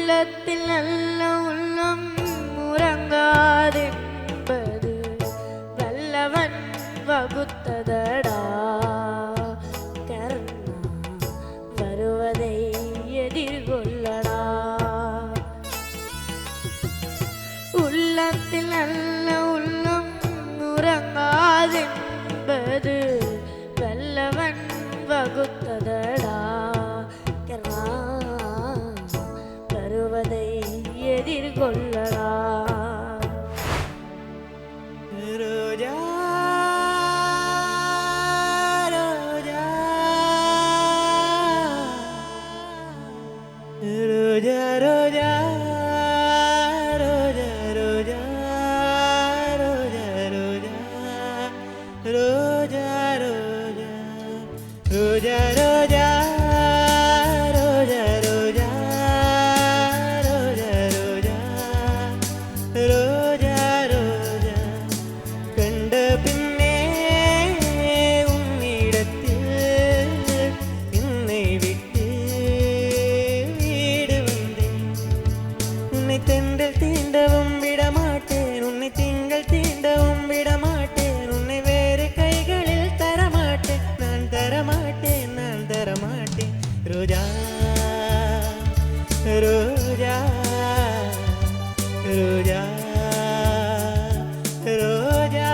உள்ளத்தில் நல்ல உள்ளம் உறங்காதென்பது வல்லவன் வகுத்ததடா. கர்ணா வருவதை எதிர்கொள்ளடா. உள்ளத்தில் நல்ல உள்ளம் உறங்காதென்பது வல்லவன் வகுத்ததடா. கர்ணா வருவதை எதிர்கொள்ளடா. ரோஜா ரோஜா ரோஜா ரோஜா ரோஜா ரோஜா ரோஜா ரோஜா ரோஜா ரோஜா ரோஜா தென்றல் தீண்டவும் விடமாட்டேன், உன்னை திங்கள் தீண்டவும் விடமாட்டேன், உன்னை வேறு கைகளில் தரமாட்டேன், நான் தரமாட்டேன், நான் தரமாட்டேன். ரோஜா ரோஜா ரோஜா ரோஜா.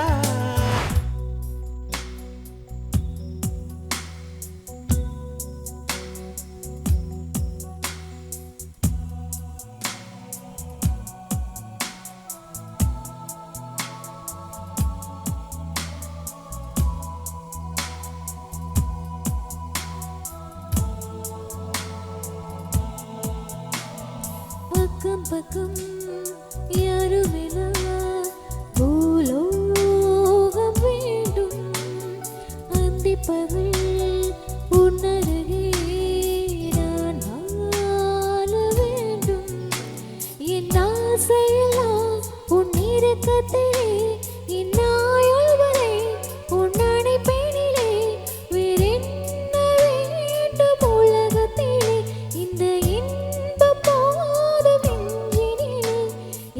பக்கம் பக்கம் யாருமில்லா பூலோகம் வேண்டும். அந்திப்பகல் உன்னருகே நான் வாழ வேண்டும். என் ஆசையெல்லாம் உன் இறக்கத்திலே, என் ஆயுள் வரை உன் அணைப்பேனிலே. வேறென்ன வேண்டும் உலகத்திலே, இந்த இன்பம் போதும் நெஞ்சினிலே.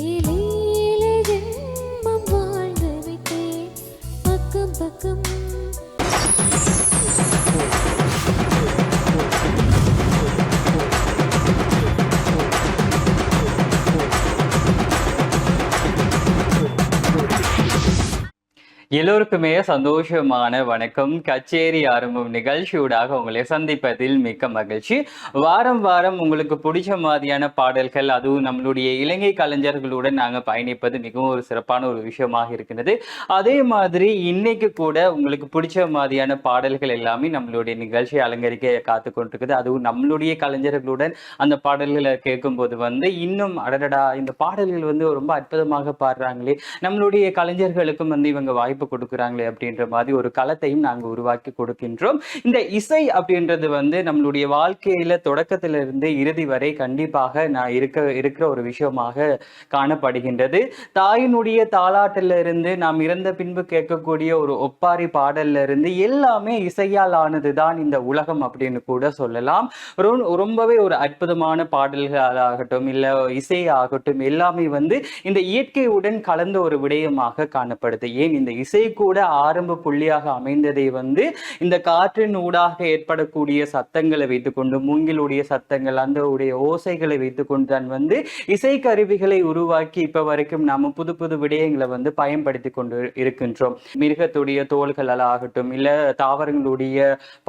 ஏழு ஏழு ஜென்மம் வாழ்ந்து விட்டேன். பக்கம் பக்கம் எல்லோருக்குமே சந்தோஷமான வணக்கம். கச்சேரி ஆரம்பம் நிகழ்ச்சியூடாக உங்களை சந்திப்பதில் மிக்க மகிழ்ச்சி. வாரம் வாரம் உங்களுக்கு பிடிச்ச மாதிரியான பாடல்கள், அதுவும் நம்மளுடைய இலங்கை கலைஞர்களுடன் நாங்கள் பயணிப்பது மிகவும் ஒரு சிறப்பான ஒரு விஷயமாக இருக்கின்றது. அதே மாதிரி இன்னைக்கு கூட உங்களுக்கு பிடிச்ச மாதிரியான பாடல்கள் எல்லாமே நம்மளுடைய நிகழ்ச்சியை அலங்கரிக்க காத்து கொண்டிருக்குது. அதுவும் நம்மளுடைய கலைஞர்களுடன் அந்த பாடல்களை கேட்கும்போது இன்னும் அடடா, இந்த பாடல்கள் ரொம்ப அற்புதமாக பாடுறாங்களே, நம்மளுடைய கலைஞர்களுக்கும் இவங்க வாய்ப்பு கொடுக்குறாங்களே அப்படின்ற மாதிரி ஒரு களத்தையும் நாங்கள் உருவாக்கி கொடுக்கின்றோம். இந்த இசை அப்படின்றது நம்மளுடைய வாழ்க்கையில தொடக்கத்திலிருந்து இறுதி வரை கண்டிப்பாக நான் இருக்கிற ஒரு விஷயமாக காணப்படுகின்றது. தாயினுடைய தாலாட்டில இருந்து நாம் இறந்த பின்பு கேட்கக்கூடிய ஒரு ஒப்பாரி பாடல்ல இருந்து எல்லாமே இசையால் ஆனதுதான் இந்த உலகம் அப்படின்னு கூட சொல்லலாம். ரொம்பவே ஒரு அற்புதமான பாடல்களாகட்டும் இல்ல இசை ஆகட்டும் எல்லாமே இந்த இயற்கையுடன் கலந்த ஒரு விடயமாக காணப்படுது. ஏன் இந்த இசை கூட ஆரம்ப புள்ளியாக அமைந்ததை இந்த காற்றின் ஊடாக ஏற்படக்கூடிய சத்தங்களை வைத்துக்கொண்டு, மூங்கிலுடைய சத்தங்கள், அந்த உடைய ஓசைகளை வைத்துக்கொண்டு தான் இசை கருவிகளை உருவாக்கி இப்ப வரைக்கும் நாம புது புது விடயங்களை பயன்படுத்தி கொண்டு இருக்கின்றோம். மிருகத்துடைய தோள்களாகட்டும் இல்ல தாவரங்களுடைய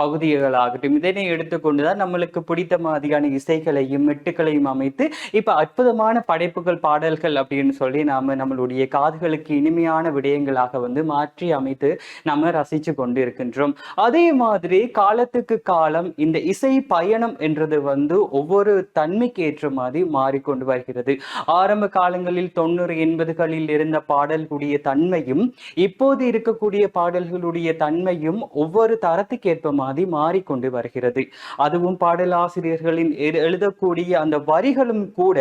பகுதிகளாகட்டும் இதனை எடுத்துக்கொண்டுதான் நம்மளுக்கு பிடித்த மாதிரியான இசைகளையும் மெட்டுக்களையும் அமைத்து இப்ப அற்புதமான படைப்புகள் பாடல்கள் அப்படின்னு சொல்லி நாம நம்மளுடைய காதுகளுக்கு இனிமையான விடயங்களாக மாற்றி அமைத்து நம்ம ரசிச்சு கொண்டு இருக்கின்றோம். அதே மாதிரி காலத்துக்கு காலம் இந்த இசை பயணம் என்றது ஒவ்வொரு தன்மைக்கு ஏற்ற மாதிரி மாறிக்கொண்டு வருகிறது. ஆரம்ப காலங்களில் 90 80களில் இருந்த பாடல்களுடைய தன்மையும் இப்போது இருக்கக்கூடிய பாடல்களுடைய தன்மையும் ஒவ்வொரு தரத்துக்கு ஏற்ப மாதிரி மாறிக்கொண்டு வருகிறது. அதுவும் பாடலாசிரியர்களின் எழுதக்கூடிய அந்த வரிகளும் கூட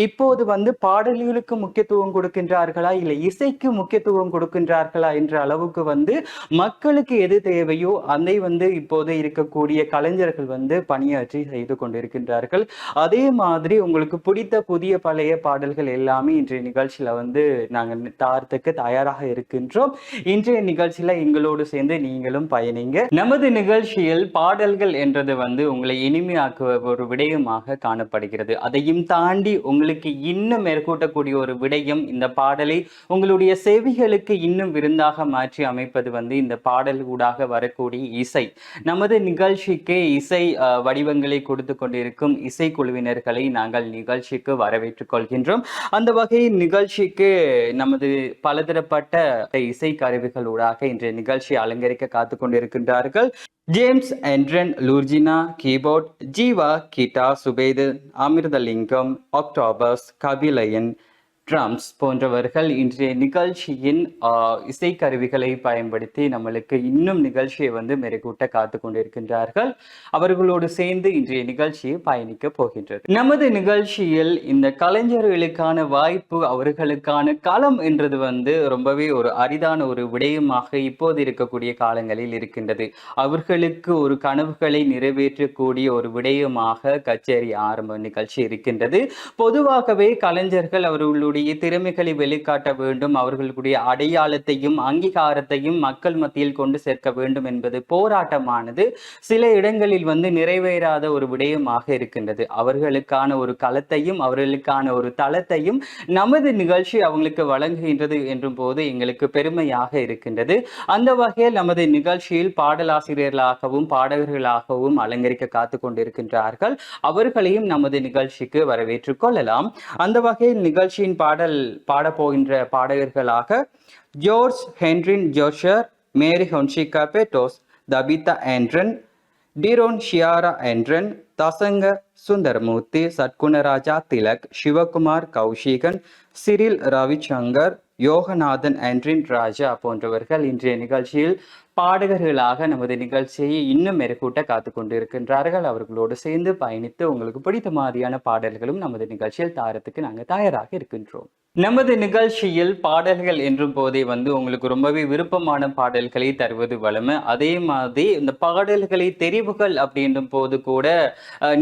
இப்போது பாடல்களுக்கு முக்கியத்துவம் கொடுக்கின்றார்களா இல்லை இசைக்கு முக்கியத்துவம் கொடுக்கின்றார்களா என்ற அளவுக்கு வந்து மக்களுக்கு எது தேவையோ அதை வந்து இப்போது இருக்கக்கூடிய கலைஞர்கள் வந்து பணியாற்றி செய்து கொண்டிருக்கின்றார்கள். அதே மாதிரி உங்களுக்கு பிடித்த புதிய பழைய பாடல்கள் எல்லாமே இன்றைய நிகழ்ச்சியில வந்து நாங்கள் தாரத்துக்கு தயாராக இருக்கின்றோம். இன்றைய நிகழ்ச்சியில எங்களோடு சேர்ந்து நீங்களும் பயணிங்க. நமது நிகழ்ச்சியில் பாடல்கள் என்றது வந்து உங்களை இனிமையாக்குவ ஒரு விடயமாக காணப்படுகிறது. அதையும் தாண்டி உங்களுக்கு இன்னும் மேற்கூட்டக்கூடிய ஒரு விடயம், இந்த பாடலை உங்களுடைய செவிகளுக்கு இன்னும் விருந்தாக மாற்றி அமைப்பது வந்து இந்த பாடல் ஊடாக வரக்கூடிய இசை. நமது நிகழ்ச்சிக்கு இசை வடிவங்களை கொடுத்து கொண்டிருக்கும் இசைக்குழுவினர்களை நாங்கள் நிகழ்ச்சிக்கு வரவேற்றுக் கொள்கின்றோம். அந்த வகையில் நிகழ்ச்சிக்கு நமது பலதரப்பட்ட இசை கருவிகளூடாக இன்றைய நிகழ்ச்சி அலங்கரிக்க காத்து கொண்டிருக்கின்றார்கள். ஜேம்ஸ் என்ட்ரன் லூர்ஜினா கீபோர்ட், ஜீவா கிட்டா, சுபேது அமிர்தலிங்கம், ஆக்டோபஸ், கபிலயன் ட்ரம்ஸ் போன்றவர்கள் இன்றைய நிகழ்ச்சியின் இசைக்கருவிகளை பயன்படுத்தி நம்மளுக்கு இன்னும் நிகழ்ச்சியை வந்து மெருகூட்ட காத்து கொண்டிருக்கின்றார்கள். அவர்களோடு சேர்ந்து இன்றைய நிகழ்ச்சியை பயணிக்க போகின்றது. நமது நிகழ்ச்சியில் இந்த கலைஞர்களுக்கான வாய்ப்பு, அவர்களுக்கான களம் என்றது வந்து ரொம்பவே ஒரு அரிதான ஒரு விடயமாக இப்போது இருக்கக்கூடிய காலங்களில் இருக்கின்றது. அவர்களுக்கு ஒரு கனவுகளை நிறைவேற்றக்கூடிய ஒரு விடயமாக கச்சேரி ஆரம்ப நிகழ்ச்சி இருக்கின்றது. பொதுவாகவே கலைஞர்கள் அவர்களுடைய திறமைகளை வெளிக்காட்ட வேண்டும், அவர்களுடைய அடையாளத்தையும் அங்கீகாரத்தையும் மக்கள் மத்தியில் கொண்டு சேர்க்க வேண்டும் என்பது போராட்டமானது சில இடங்களில் வந்து நிறைவேறாத ஒரு விடயமாக இருக்கின்றது. அவர்களுக்கான ஒரு களத்தையும் அவர்களுக்கான ஒரு தளத்தையும் நமது நிகழ்ச்சி அவங்களுக்கு வழங்குகின்றது என்றும் போது எங்களுக்கு பெருமையாக இருக்கின்றது. அந்த வகையில் நமது நிகழ்ச்சியில் பாடலாசிரியர்களாகவும் பாடகர்களாகவும் அலங்கரிக்க காத்து கொண்டிருக்கின்றார்கள். அவர்களையும் நமது நிகழ்ச்சிக்கு வரவேற்றுக் கொள்ளலாம். அந்த வகையில் நிகழ்ச்சியின் பாடப்போகின்ற பாடகர்களாக ஜோர்ஜ் ஹென்ரின் ஜோஷர், மேரி ஹொன்ஷிகா பெட்டோஸ், தபிதா ஆண்ட்ரன், டிரோன் ஷியாரா ஆண்ட்ரன், தசங்க சுந்தரமூர்த்தி, சத்குணராஜா திலக், சிவகுமார் கௌஷிகன், சிரில் ரவிசங்கர், யோகநாதன் ஆண்ட்ரின் ராஜா போன்றவர்கள் இன்றைய நிகழ்ச்சியில் பாடகர்களாக நமது நிகழ்ச்சியை இன்னும் மெருகூட்ட காத்து கொண்டிருக்கின்றார்கள். அவர்களோடு சேர்ந்து பயணித்து உங்களுக்கு பிடித்த மாதிரியான பாடல்களும் நமது நிகழ்ச்சியில் தாரத்துக்கு நாங்கள் தயாராக இருக்கின்றோம். நமது நிகழ்ச்சியில் பாடல்கள் என்றும் போதே வந்து உங்களுக்கு ரொம்பவே விருப்பமான பாடல்களை தருவது வளமை. அதே மாதிரி இந்த பாடல்களை தெரிவுகள் அப்படின்றும் போது கூட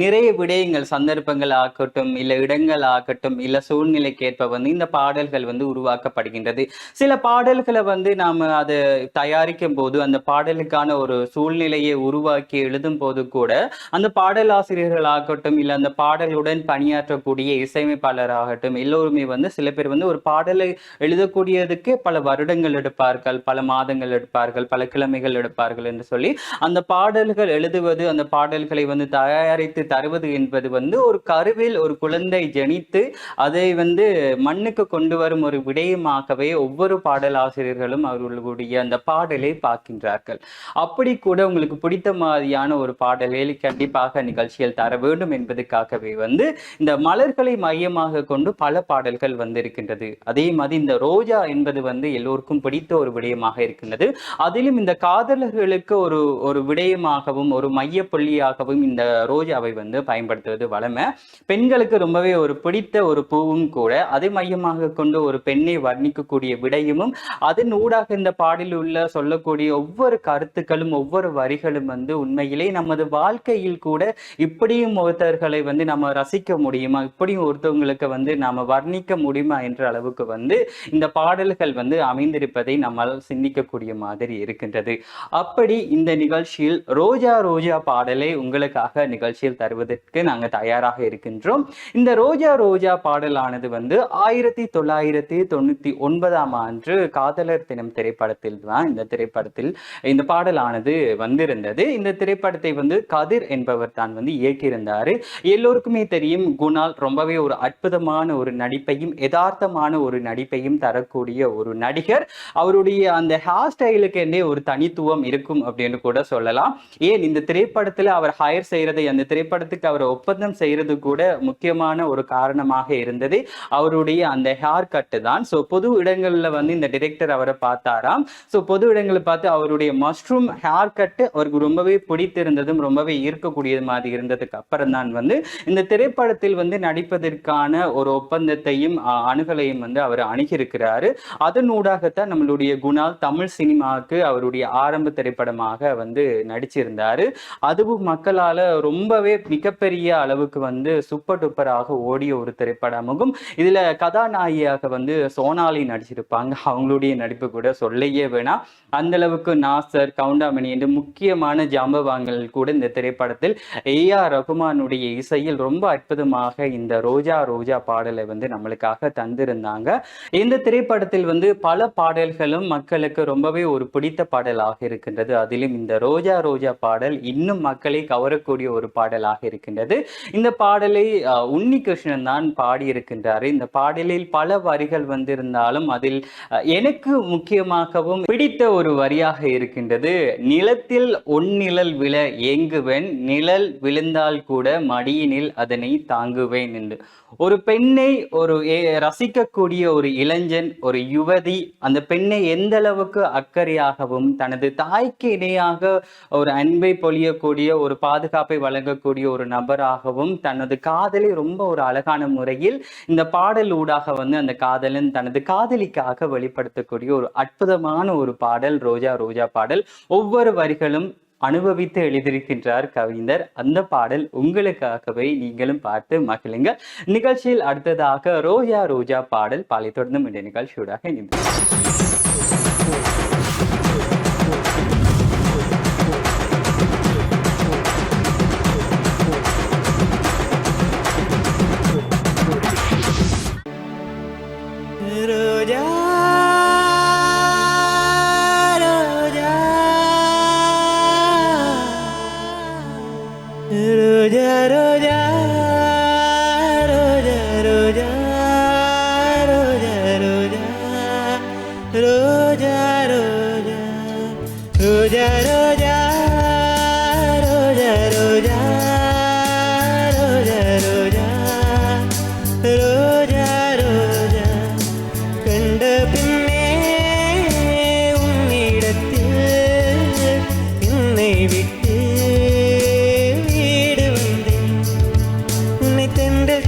நிறைய விடயங்கள், சந்தர்ப்பங்கள் ஆகட்டும், இல்லை இடங்கள் ஆகட்டும், இல்லை சூழ்நிலைக்கேற்ப வந்து இந்த பாடல்கள் வந்து உருவாக்கப்படுகின்றது. சில பாடல்களை வந்து நாம் அதை தயாரிக்கும் போது அந்த பாடலுக்கான ஒரு சூழ்நிலையை உருவாக்கி எழுதும் போது கூட அந்த பாடலாசிரியர்கள் ஆகட்டும், இல்லை அந்த பாடலுடன் பணியாற்றக்கூடிய இசையமைப்பாளராகட்டும், எல்லோருமே வந்து சில பேர் வந்து ஒரு பாடலை எழுதக்கூடியதுக்கு பல வருடங்கள் எடுப்பார்கள், பல மாதங்கள் எடுப்பார்கள், பல கிழமைகள் எடுப்பார்கள் என்று சொல்லி அந்த பாடல்கள் எழுதுவது, அந்த பாடல்களை வந்து தயாரித்து தருவது என்பது வந்து ஒரு கருவில் ஒரு குழந்தை ஜனித்து அதை வந்து மண்ணுக்கு கொண்டு வரும் ஒரு விடயமாகவே ஒவ்வொரு பாடலாசிரியர்களும் அவர்களுடைய அந்த பாடலை பார்க்கின்றார்கள். அப்படி கூட உங்களுக்கு பிடித்த மாதிரியான ஒரு பாடலை கண்டிப்பாக நிகழ்ச்சியில் தர வேண்டும் என்பதற்காகவே வந்து இந்த மலர்களை மையமாக கொண்டு பல பாடல்கள் வந்து இருக்கின்றது. அதே மாதிரி இந்த ரோஜா என்பது வந்து எல்லோருக்கும் பிடித்த ஒரு விடயமாக இருக்கின்றது. அதிலும் இந்த காதலர்களுக்கு ஒரு விடயமாகவும் ஒரு மைய புள்ளியாகவும் இந்த ரோஜாவை வந்து பயன்படுத்துவது வளமை. பெண்களுக்கு ரொம்பவே ஒரு பிடித்த ஒரு பூவும் கூட. அதை மையமாக கொண்டு ஒரு பெண்ணை வர்ணிக்கக்கூடிய விடயமும் அதன் ஊடாக இந்த பாடலில் உள்ள சொல்லக்கூடிய ஒவ்வொரு கருத்துக்களும் ஒவ்வொரு வரிகளும் வந்து உண்மையிலே நமது வாழ்க்கையில் கூட இப்படியும் ஒருத்தர்களை வந்து நம்ம ரசிக்க முடியுமா, இப்படியும் ஒருத்தவங்களுக்கு வந்து நாம வர்ணிக்க முடியுமா என்ற அளவுக்கு வந்து இந்த பாடல்கள் வந்து அமைந்திருப்பதை நம்மால் சிந்திக்கக்கூடிய மாதிரி இருக்கின்றது. அப்படி இந்த நிகழ்ச்சியில் ரோஜா ரோஜா பாடலை உங்களுக்காக நிகழ்ச்சியில் தருவதற்கு நாங்கள் தயாராக இருக்கின்றோம். இந்த ரோஜா ரோஜா பாடலானது வந்து 1999 காதலர் தினம் திரைப்படத்தில் தான் இந்த பாடலானது வந்திருந்தது. இந்த திரைப்படத்தை வந்து கதிர் என்பவர் தான் வந்து இயக்கியிருந்தாரு. எல்லோருக்குமே தெரியும், குணால் ரொம்பவே ஒரு அற்புதமான ஒரு நடிப்பையும் யதார்த்தமான ஒரு நடிப்பையும் தரக்கூடிய ஒரு நடிகர். அவருடைய அந்த ஹேர் ஸ்டைலுக்கு என்றே ஒரு தனித்துவம் இருக்கும் அப்படின்னு கூட சொல்லலாம். ஏன் இந்த திரைப்படத்துல அவர் ஹையர் செய்யறது, அந்த திரைப்படத்துக்கு அவர் ஒப்பந்தம் செய்யறது கூட முக்கியமான ஒரு காரணமாக இருந்தது அவருடைய அந்த ஹேர் கட்டு தான். ஸோ பொது இடங்கள்ல வந்து இந்த டிரெக்டர் அவரை பார்த்தாராம். ஸோ பொது இடங்களை பார்த்து அவருடைய மஷ்ரூம் ஹேர் கட்டு அவருக்கு ரொம்பவே பிடித்திருந்ததும் ரொம்பவே ஈர்க்கக்கூடியது மாதிரி இருந்ததுக்கு அப்புறம் தான் வந்து இந்த திரைப்படத்தில் வந்து நடிப்பதற்கான ஒரு ஒப்பந்தத்தையும் மனுக்களையும் வந்து அவர் அணுகியிருக்கிறாரு. அதனூடாகத்தான் நம்மளுடைய குணால் தமிழ் சினிமாவுக்கு அவருடைய ஆரம்ப திரைப்படமாக வந்து நடிச்சிருந்தாரு. அதுவும் மக்களால ரொம்பவே மிகப்பெரிய அளவுக்கு வந்து சூப்பர் டூப்பராக ஓடிய ஒரு திரைப்படமாகும். இதுல கதாநாயகியாக வந்து சோனாலி நடிச்சிருப்பாங்க. அவங்களுடைய நடிப்பு கூட சொல்லையே வேணாம். அந்த அளவுக்கு நாசர், கவுண்டாமணி என்று முக்கியமான ஜாம்பவான்கள் கூட இந்த திரைப்படத்தில் AR ரகுமானுடைய இசையில் ரொம்ப அற்புதமாக இந்த ரோஜா ரோஜா பாடலை வந்து நம்மளுக்காக தந்திருந்தாங்க. இந்த திரைப்படத்தில் வந்து பல பாடல்களும் மக்களுக்கு ரொம்பவே ஒரு பிடித்த பாடலாக இருக்கின்றது. அதிலும் இந்த ரோஜா ரோஜா பாடல் இன்னும் மக்களை கவரக்கூடிய ஒரு பாடலாக இருக்கின்றது. இந்த பாடலை உன்னிகிருஷ்ணன் தான் பாடியிருக்கின்றார். இந்த பாடலில் பல வரிகள் வந்திருந்தாலும் அதில் எனக்கு முக்கியமாகவும் பிடித்த ஒரு வரியாக இருக்கின்றது. நிலத்தில் ஒன்னிழல் விழ ஏங்குவேன், நிழல் விழுந்தால் கூட மடியினில் அதனை தாங்குவேன் என்று. ஒரு பெண்ணை ரசிக்கக்கூடிய ஒரு இளைஞன், ஒரு யுவதி அந்த பெண்ணை எந்த அளவுக்கு அக்கறையாகவும் தனது தாய்க்கு இணையாக ஒரு அன்பை பொழியக்கூடிய ஒரு பாதுகாப்பை வழங்கக்கூடிய ஒரு நபராகவும் தனது காதலை ரொம்ப ஒரு அழகான முறையில் இந்த பாடல் ஊடாக வந்து அந்த காதலன் தனது காதலிக்காக வெளிப்படுத்தக்கூடிய ஒரு அற்புதமான ஒரு பாடல் ரோஜா ரோஜா பாடல். ஒவ்வொரு வரிகளும் அனுபவித்து எழுதியிருக்கின்றார் கவிஞர். அந்த பாடல் உங்களுக்காகவே நீங்களும் பார்த்து மகிழுங்க. நிகழ்ச்சியில் அடுத்ததாக ரோஜா ரோஜா பாடல் பாலை தொடர்ந்தும் இந்த நிகழ்ச்சியூடாக இணைந்து ரோஜா ரோஜா ரோஜா ரோஜா ரோஜா ரோஜா ரோஜா ரோஜா ரோஜா ரோஜா ரோஜா ரோஜா ரோஜா ரோஜா ரோஜா ரோஜா ரோஜா கண்ட பின்னே உன்னிடத்தில் என்னை விட்டு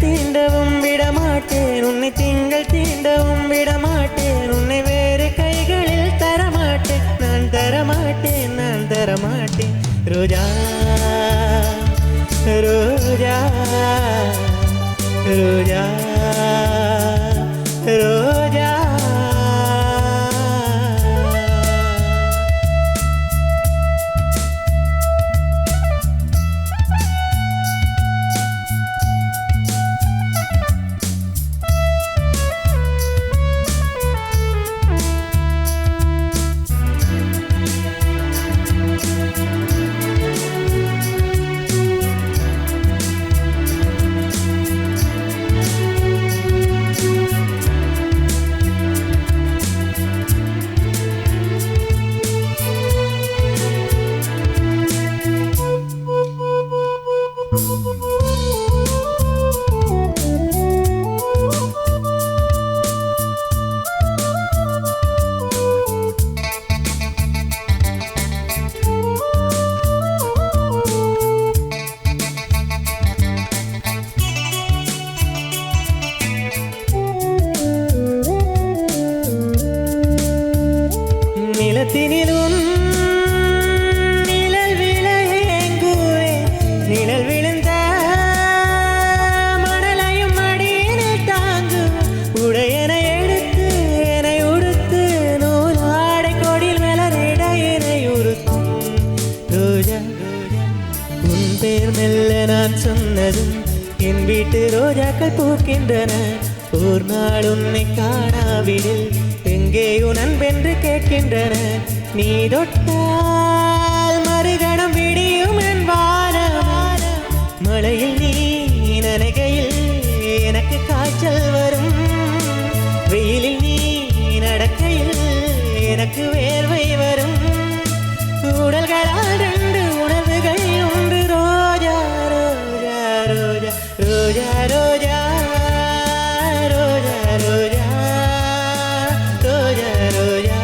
தீண்டவும் விடமாட்டேன், உன்னை திங்கள் தீண்டவும் விடமாட்டேன், உன்னை வேறு கைகளில் தரமாட்டேன், நான் தரமாட்டேன், நான் தரமாட்டேன். ரோஜா ரோஜா ரோஜா ரோஜா நிலத்தினிலும் நிழல் விழ ஏங்குவேன், நிழல் விழுந்த மணலையும் மடியினில் தாங்குவேன், உடையனை எடுத்து என்னை உடுத்து நூலாடை கொடியில் மலரிட என்னை உறுத்தும். ரோஜா உன் பேர் மெல்ல நான் சொன்னதும் என் வீட்டு ரோஜாக்கள் பூக்கின்றன. ஒரு நாள் உன்னை காணாவிடில் எங்கே உன் அன்பென்று கேட்கின்றன. நீ தொட்டால் மறுகணம் விடியும் என் வானம், மழையில் நீ நனைகையில் எனக்கு காய்ச்சல் வரும், வெயிலில் நீ நடக்கையில் எனக்கு வேர்வை வரும். உடல்களால் ரெண்டு உணர்வுகள் ஒன்று. ரோஜா ரோஜா ரோஜா ரோஜா ரோஜா ரோஜா ரோஜா ரோஜா ரோஜா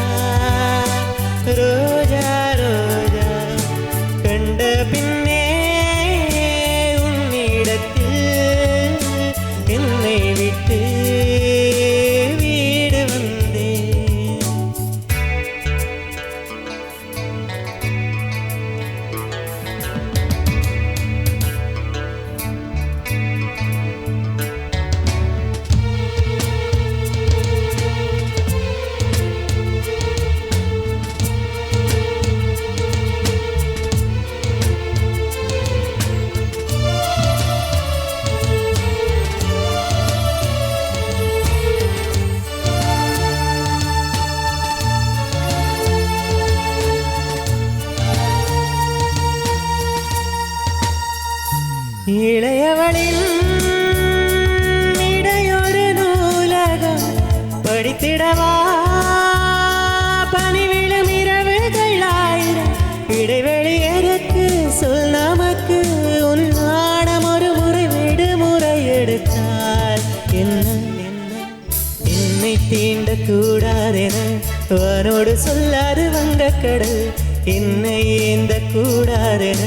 ரோஜா ரோஜா கண்ட பின்னே உன்னிடத்தில் என்னை விட்டு இளையவளின் இடையொரு நூலகம் படித்திடவா பனிவிழும் இரவுகள் ஆயிரம் இடைவெளி எதற்கு சொல் நமக்கு உன் நாணம் ஒரு முறை விடுமுறை எடுத்தால் என்ன என்னை தீண்டக்கூடாதென வானோடு சொல்லாது வங்கக்கடல் என்னை ஏந்த கூடாதென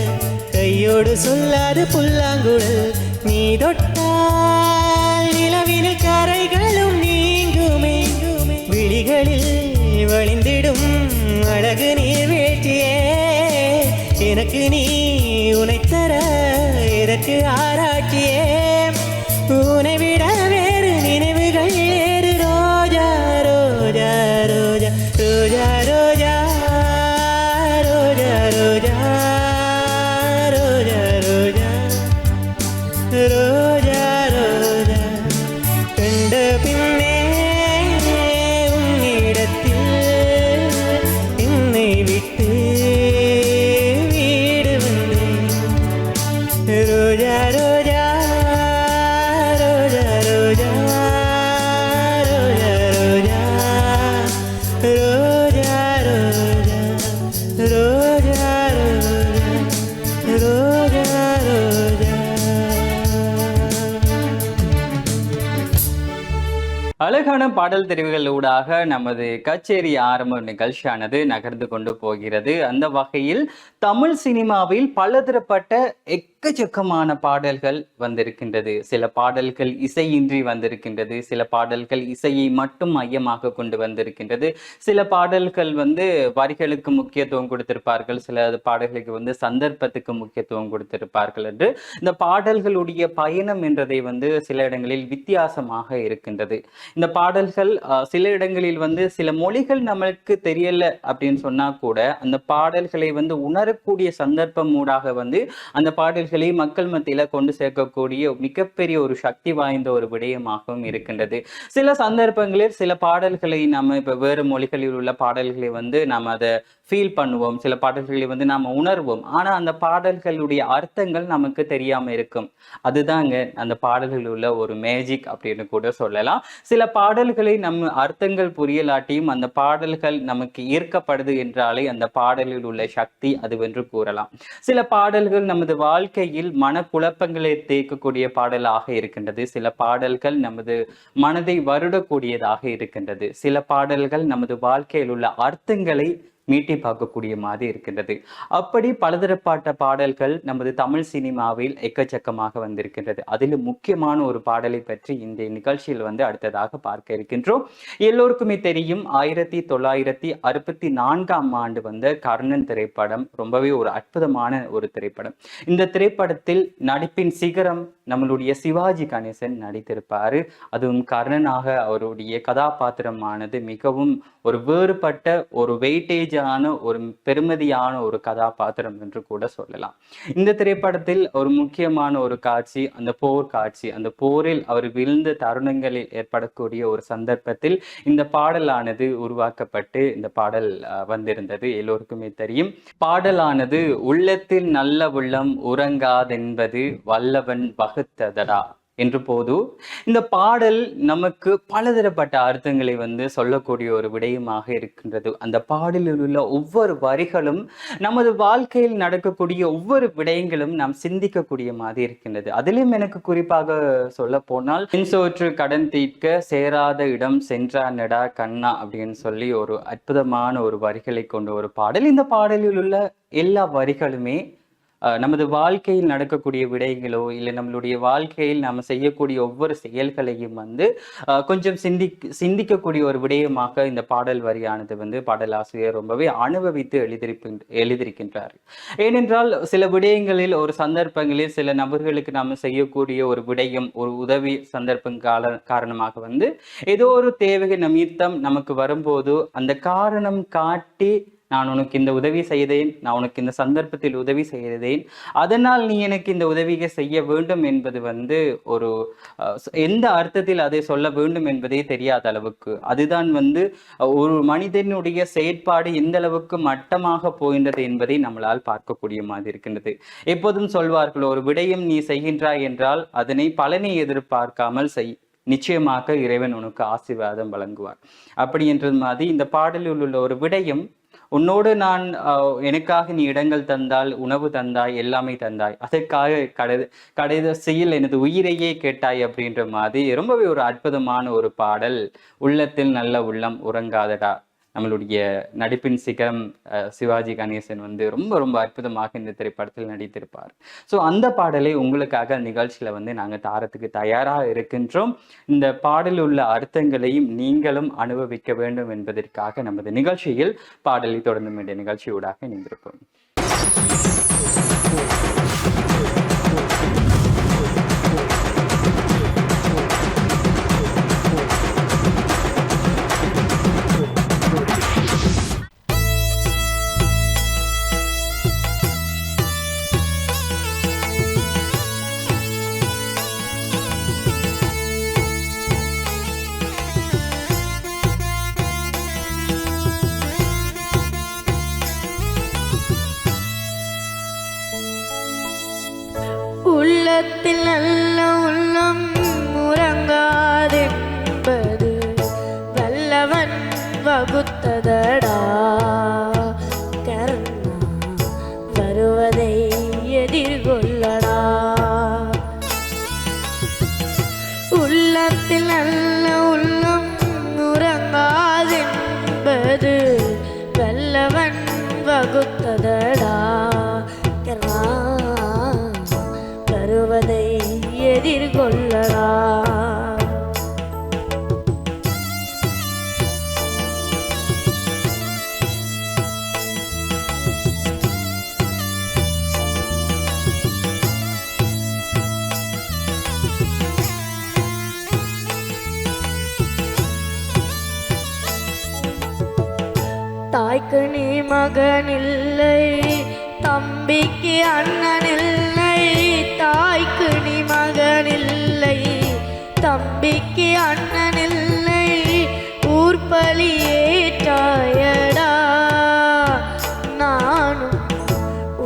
கையோடு சொல்லாது புல்லாங்குழல் நீ தொட்டால் நிலவினில் கரைகளும் நீங்குமே விழிகளில் வழிந்திடும் அழகு நீர் வேட்டியே எனக்கு நீ உனைத்தர எனக்கு ஆராய்ச்சியே உனை விட வேறு நினைவுகள் ஏறு ரோஜா ரோஜா ரோஜா ரோஜா ரோஜா ரோஜா ரோஜா ரோஜா ரோஜா ரோஜா ரோஜா கண்ட பின்னே உன்னிடத்தில் என்னை விட்டு வீடு வந்தேன் ரோஜா ரோஜா ரோஜா ரோஜா ரோஜா ரோஜா ரோஜா ரோஜா ரோஜா ரோஜா ரோஜா அழகான பாடல் தெரிவுகளூடாக நமது கச்சேரி ஆரம்ப நிகழ்ச்சியானது நகர்ந்து கொண்டு போகிறது. அந்த வகையில் தமிழ் சினிமாவில் பலதரப்பட்ட எக்கச்சக்கமான பாடல்கள் வந்திருக்கின்றது. சில பாடல்கள் இசையின்றி வந்திருக்கின்றது, சில பாடல்கள் இசையை மட்டும் மையமாக கொண்டு வந்திருக்கின்றது, சில பாடல்கள் வரிகளுக்கு முக்கியத்துவம் கொடுத்திருப்பார்கள், சில பாடல்களுக்கு சந்தர்ப்பத்துக்கு முக்கியத்துவம் கொடுத்திருப்பார்கள் என்று இந்த பாடல்களுடைய பயணம் என்றதை சில இடங்களில் வித்தியாசமாக இருக்கின்றது. இந்த பாடல்கள் சில இடங்களில் சில மொழிகள் நமக்கு தெரியல அப்படின்னு சொன்னா கூட அந்த பாடல்களை உணரக்கூடிய சந்தர்ப்பம் ஊடாக அந்த பாடல்களை மக்கள் மத்தியில கொண்டு சேர்க்கக்கூடிய மிகப்பெரிய ஒரு சக்தி வாய்ந்த ஒரு விடயமாகவும் இருக்கின்றது. சில சந்தர்ப்பங்களில் சில பாடல்களை நம்ம இப்ப வேறு மொழிகளில் உள்ள பாடல்களை நாம அதை ஃபீல் பண்ணுவோம், சில பாடல்களை நாம உணர்வோம், ஆனா அந்த பாடல்களுடைய அர்த்தங்கள் நமக்கு தெரியாம இருக்கும். அதுதாங்க அந்த பாடல்களில் உள்ள ஒரு மேஜிக் அப்படின்னு கூட சொல்லலாம். சில பாடல்களை நம்ம அர்த்தங்கள் புரியலாட்டியும் அந்த பாடல்கள் நமக்கு ஈர்க்கப்படுது என்றாலே அந்த பாடலில் உள்ள சக்தி அதுவென்று கூறலாம். சில பாடல்கள் நமது வாழ்க்கையில் மனக்குழப்பங்களை தேக்கக்கூடிய பாடலாக இருக்கின்றது, சில பாடல்கள் நமது மனதை வருடக்கூடியதாக இருக்கின்றது, சில பாடல்கள் நமது வாழ்க்கையில் உள்ள அர்த்தங்களை மீட்டி பார்க்கக்கூடிய மாதிரி இருக்கின்றது. அப்படி பலதரப்பட்ட பாடல்கள் நமது தமிழ் சினிமாவில் எக்கச்சக்கமாக வந்திருக்கின்றது. அதில் முக்கியமான ஒரு பாடலை பற்றி இந்த நிகழ்ச்சியில் அடுத்ததாக பார்க்க இருக்கின்றோம். எல்லோருக்குமே தெரியும், 1964ஆம் ஆண்டு வந்த கர்ணன் திரைப்படம் ரொம்பவே ஒரு அற்புதமான ஒரு திரைப்படம். இந்த திரைப்படத்தில் நடிப்பின் சிகரம் நம்மளுடைய சிவாஜி கணேசன் நடித்திருப்பாரு. அதுவும் கர்ணனாக அவருடைய கதாபாத்திரமானது மிகவும் ஒரு வேறுபட்ட ஒரு வெயிட்டேஜான ஒரு பெருமதியான ஒரு கதாபாத்திரம் என்று கூட சொல்லலாம். இந்த திரைப்படத்தில் ஒரு முக்கியமான ஒரு காட்சி அந்த போர் காட்சி. அந்த போரில் அவர் விழுந்த தருணங்களில் ஏற்படக்கூடிய ஒரு சந்தர்ப்பத்தில் இந்த பாடலானது உருவாக்கப்பட்டு இந்த பாடல் வந்திருந்தது. எல்லோருக்குமே தெரியும். பாடலானது உள்ளத்தில் நல்ல உள்ளம் உறங்காதென்பது வல்லவன் வகுத்ததடா என்று போது இந்த பாடல் நமக்கு பலதரப்பட்ட அர்த்தங்களை சொல்லக்கூடிய ஒரு விடயமாக இருக்கின்றது. அந்த பாடலில் உள்ள ஒவ்வொரு வரிகளும் நமது வாழ்க்கையில் நடக்கக்கூடிய ஒவ்வொரு விடயங்களும் நாம் சிந்திக்கக்கூடிய மாதிரி இருக்கின்றது. அதிலும் எனக்கு குறிப்பாக சொல்ல போனால், மின்சோற்று கடன் தீர்க்க சேராத இடம் சென்றானடா கண்ணா அப்படின்னு சொல்லி ஒரு அற்புதமான ஒரு வரிகளை கொண்ட ஒரு பாடல். இந்த பாடலில் உள்ள எல்லா வரிகளுமே நமது வாழ்க்கையில் நடக்கக்கூடிய விடயங்களோ இல்லை நம்மளுடைய வாழ்க்கையில் நாம் செய்யக்கூடிய ஒவ்வொரு செயல்களையும் கொஞ்சம் சிந்திக்கக்கூடிய ஒரு விடயமாக இந்த பாடல் வரியானது பாடலாசிரியர் ரொம்பவே அனுபவித்து எழுதியிருக்கின்றார். ஏனென்றால் சில விடயங்களில் ஒரு சந்தர்ப்பங்களில் சில நபர்களுக்கு நாம் செய்யக்கூடிய ஒரு விடயம் ஒரு உதவி சந்தர்ப்பம் காரணமாக ஏதோ ஒரு தேவை நிமித்தம் நமக்கு வரும்போது அந்த காரணம் காட்டி நான் உனக்கு இந்த உதவி செய்தேன், நான் உனக்கு இந்த சந்தர்ப்பத்தில் உதவி செய்தேன், அதனால் நீ எனக்கு இந்த உதவியை செய்ய வேண்டும் என்பது வந்து ஒரு எந்த அர்த்தத்தில் அதை சொல்ல வேண்டும் என்பதே தெரியாத அளவுக்கு, அதுதான் வந்து ஒரு மனிதனுடைய செயற்பாடு எந்த அளவுக்கு மட்டமாக போகின்றது என்பதை நம்மளால் பார்க்கக்கூடிய மாதிரி இருக்கின்றது. எப்போதும் சொல்வார்கள், ஒரு விடயம் நீ செய்கின்றாய் என்றால் அதனை பலனை எதிர்பார்க்காமல் செய், நிச்சயமாக இறைவன் உனக்கு ஆசீர்வாதம் வழங்குவார். அப்படி என்ற மாதிரி இந்த பாடலில் உள்ள ஒரு விடயம், உன்னோடு நான் எனக்காக நீ இடங்கள் தந்தால், உணவு தந்தாய், எல்லாமே தந்தாய், அதற்காக கடைசியில் எனது உயிரையே கேட்டாய் அப்படின்ற மாதிரி ரொம்பவே ஒரு அற்புதமான ஒரு பாடல். உள்ளத்தில் நல்ல உள்ளம் உறங்காதடா, நம்மளுடைய நடிப்பின் சிகரம் சிவாஜி கணேசன் வந்து ரொம்ப ரொம்ப அற்புதமாக இந்த திரைப்படத்தில் நடித்திருப்பார். ஸோ அந்த பாடலை உங்களுக்காக நிகழ்ச்சியில் வந்து நாங்கள் தாரத்துக்கு தயாராக இருக்கின்றோம். இந்த பாடலில் உள்ள அர்த்தங்களையும் நீங்களும் அனுபவிக்க வேண்டும் என்பதற்காக நமது நிகழ்ச்சியில் பாடலை தொடர்ந்து வேண்டிய நிகழ்ச்சியூடாக இணைந்திருப்போம். உள்ளத்தில் நல்ல உள்ளம் உறங்காதென்பது வல்லவன் வகுத்ததடா, கர்ணா வருவதை எதிர்கொள்ளடா. உள்ளத்தில் நல்ல உள்ளம் உறங்காதென்பது வல்லவன் வகுத்ததடா, கர்ணா வருவதை எதிர்கொள்ளடா. தாய்க்கு நீ மகனில்லை, தம்பிக்கு அண்ணனில்லை, தாய்க்கு நீ மகனில்லை, தம்பிக்கு அண்ணனில்லை, ஊர்பலி ஏற்றாயடா, நானும்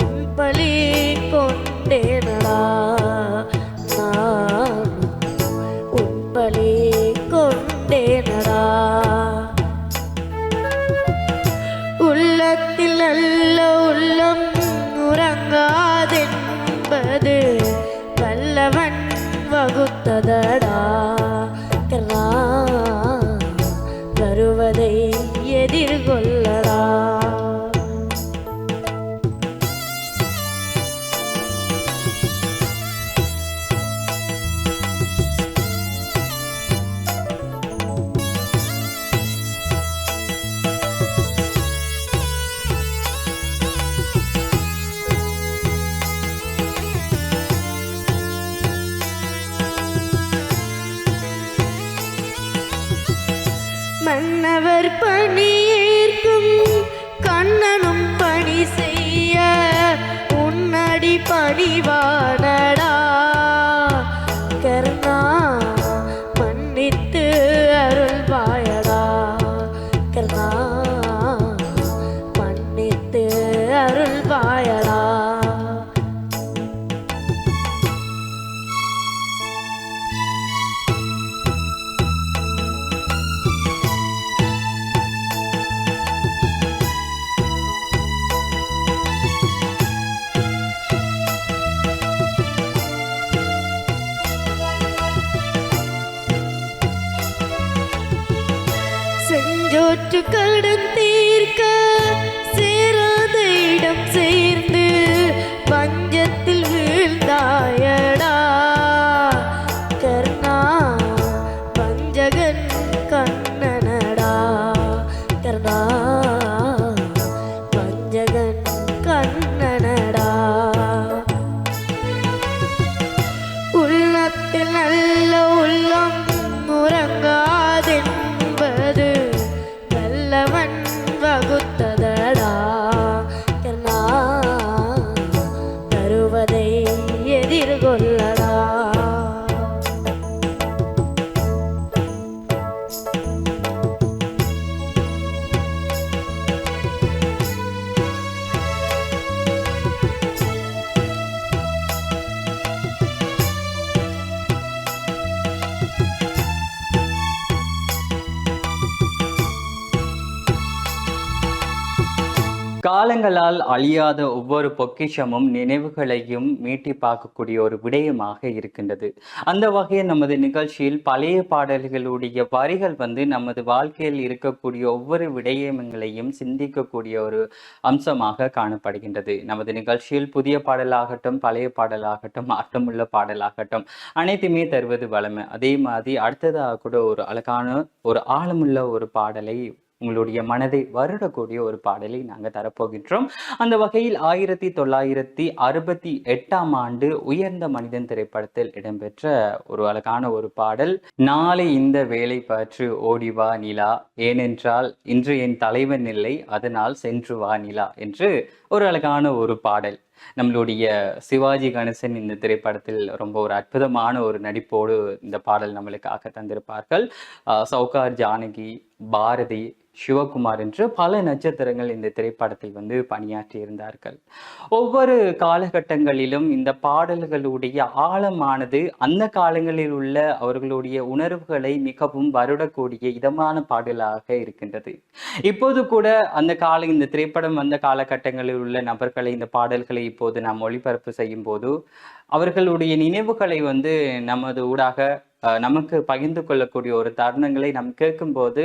உன் பலி கொண்டேனடா, நானும் உன் பலி கொண்டேனடா. உள்ளத்தில் நல்ல உள்ளம் உறங்காதென்பது வல்லவன் வகுத்ததடா, கர்ணா வருவதை எதிர்கொள்ளடா. மன்னவர் பணியேற்கும் கண்ணனும் பணி செய்ய உன்னடி பணிவானடா, கர்ணா மன்னித்து அருள்வாயடா, கர்ணா மன்னித்து அருள்வாயடா. செஞ்சோற்று கடன் தீர்க்க சேராத இடம் சேர்ந்து பஞ்சத்தில் வீழ்ந்தாயடா, கர்ணா பஞ்சகன் கண்ணனடா, கர்ணா பஞ்சகன் கண்ணனடா. உள்ளத்தில் நல்ல உள்ளம் உறங்காதென்பது வல்லவன் வகுத்ததடா, காலங்களால் அழியாத ஒவ்வொரு பொக்கிஷமும் நினைவுகளையும் மீட்டி பார்க்கக்கூடிய ஒரு விடயமாக இருக்கின்றது. அந்த வகையில் நமது நிகழ்ச்சியில் பழைய பாடல்களுடைய வரிகள் நமது வாழ்க்கையில் இருக்கக்கூடிய ஒவ்வொரு விடயங்களையும் சிந்திக்கக்கூடிய ஒரு அம்சமாக காணப்படுகின்றது. நமது நிகழ்ச்சியில் புதிய பாடலாகட்டும், பழைய பாடலாகட்டும், அர்த்தமுள்ள பாடலாகட்டும் அனைத்துமே தருவது வளமை. அதே மாதிரி அடுத்ததாக கூட ஒரு அழகான ஒரு ஆழமுள்ள ஒரு பாடலை, உங்களுடைய மனதை வருடக்கூடிய ஒரு பாடலை நாங்கள் தரப்போகின்றோம். அந்த வகையில் 1968ஆம் ஆண்டு உயர்ந்த மனிதன் திரைப்படத்தில் இடம்பெற்ற ஒரு அழகான ஒரு பாடல், நாளை இந்த வேலை பற்று ஓடிவா நிலா, ஏனென்றால் இன்று என் தலைவன் இல்லை, அதனால் சென்று வா நிலா என்று ஒரு அழகான ஒரு பாடல். நம்மளுடைய சிவாஜி கணேசன் இந்த திரைப்படத்தில் ரொம்ப ஒரு அற்புதமான ஒரு நடிப்போடு இந்த பாடல் நம்மளுக்காக தந்திருப்பார்கள். சௌகார், ஜானகி, பாரதி, சிவகுமார் என்று பல நட்சத்திரங்கள் இந்த திரைப்படத்தில் பணியாற்றி இருந்தார்கள். ஒவ்வொரு காலகட்டங்களிலும் இந்த பாடல்களுடைய ஆழமானது அந்த காலங்களில் உள்ள அவர்களுடைய உணர்வுகளை மிகவும் வருடக்கூடிய இதமான பாடலாக இருக்கின்றது. இப்போது கூட இந்த திரைப்படம் வந்த காலகட்டங்களில் உள்ள நபர்களை, இந்த பாடல்களை இப்போது நாம் ஒளிபரப்பு செய்யும் போது அவர்களுடைய நினைவுகளை நமது ஊடாக நமக்கு பகிர்ந்து கொள்ளக்கூடிய ஒரு தருணங்களை நாம் கேட்கும்போது